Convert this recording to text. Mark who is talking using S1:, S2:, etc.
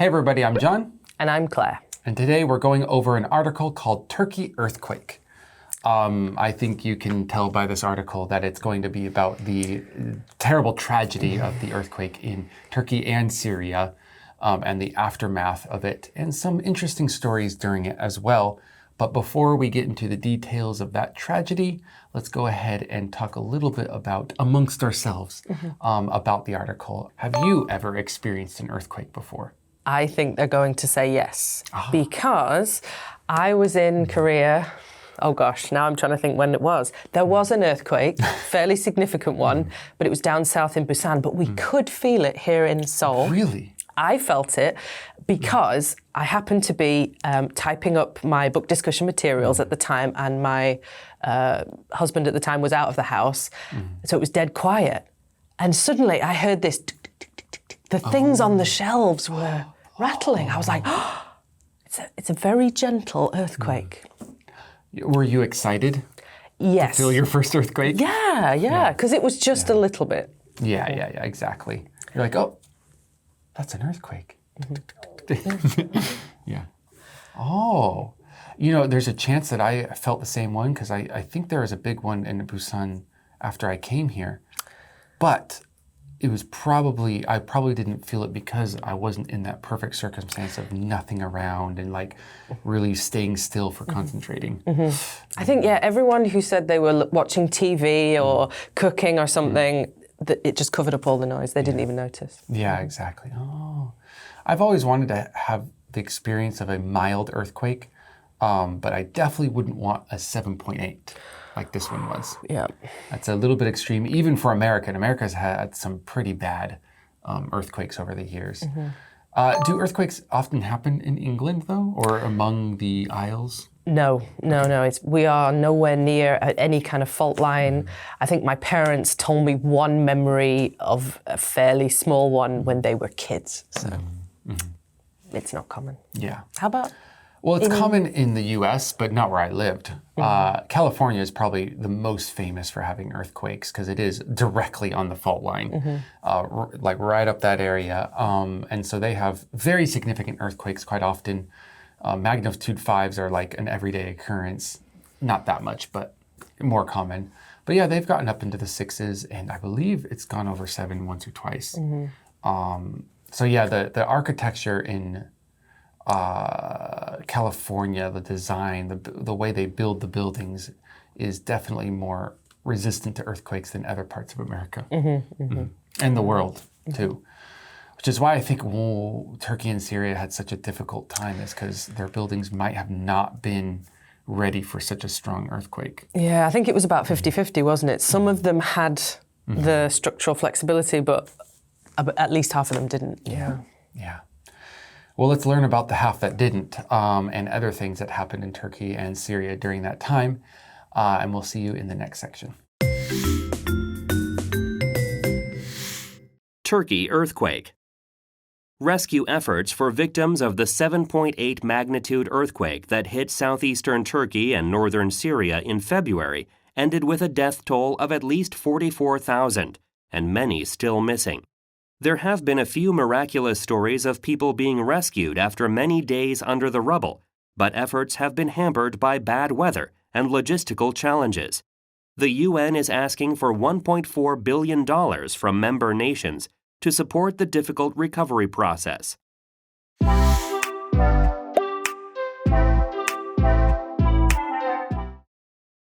S1: Hey everybody, I'm John.
S2: And I'm Claire.
S1: And today we're going over an article called Turkey Earthquake. I think you can tell by this article that it's going to be about the terrible tragedy of the earthquake in Turkey and Syria and the aftermath of it, and some interesting stories during it as well. But before we get into the details of that tragedy, let's go ahead and talk a little bit about, amongst ourselves, about the article. Have you ever experienced an earthquake before?
S2: I think they're going to say yes, because I was in Korea. Oh gosh, now I'm trying to think when it was. There was an earthquake, fairly significant one, but it was down south in Busan, but we could feel it here in Seoul.
S1: Really?
S2: I felt it because I happened to be typing up my book discussion materials at the time, and my husband at the time was out of the house, so it was dead quiet. And suddenly I heard this, the things on the shelves were rattling. I was like, oh, it's a very gentle earthquake.
S1: Were you excited?
S2: Yes.
S1: To feel your first earthquake?
S2: Yeah, because it was just a little bit.
S1: Yeah, exactly. You're like, oh, that's an earthquake. Yeah. Oh, there's a chance that I felt the same one, because I think there was a big one in Busan after I came here. But it was I probably didn't feel it because I wasn't in that perfect circumstance of nothing around and like really staying still for concentrating.
S2: I think, everyone who said they were watching TV or cooking or something, it just covered up all the noise. They didn't even notice.
S1: Yeah, exactly. Oh, I've always wanted to have the experience of a mild earthquake, but I definitely wouldn't want a 7.8 like this one was.
S2: Yeah.
S1: That's a little bit extreme, even for America. And America's had some pretty bad earthquakes over the years. Do earthquakes often happen in England, though, or among the Isles?
S2: No. We are nowhere near any kind of fault line. I think my parents told me one memory of a fairly small one when they were kids. So it's not common.
S1: Yeah.
S2: How about?
S1: Well, it's common in the U.S., but not where I lived. California is probably the most famous for having earthquakes because it is directly on the fault line, like right up that area. And so they have very significant earthquakes quite often. Magnitude 5s are like an everyday occurrence. Not that much, but more common. But yeah, they've gotten up into the 6s, and I believe it's gone over 7 once or twice. So yeah, the architecture in California, the design, the way they build the buildings is definitely more resistant to earthquakes than other parts of America and the world too. Which is why I think Turkey and Syria had such a difficult time, is because their buildings might have not been ready for such a strong earthquake.
S2: Yeah, I think it was about 50-50, wasn't it? Some of them had the structural flexibility, but at least half of them didn't.
S1: Yeah. Well, let's learn about the half that didn't, and other things that happened in Turkey and Syria during that time. And we'll see you in the next section.
S3: Turkey earthquake. Rescue efforts for victims of the 7.8 magnitude earthquake that hit southeastern Turkey and northern Syria in February ended with a death toll of at least 44,000, and many still missing. There have been a few miraculous stories of people being rescued after many days under the rubble, but efforts have been hampered by bad weather and logistical challenges. The UN is asking for $1.4 billion from member nations to support the difficult recovery process.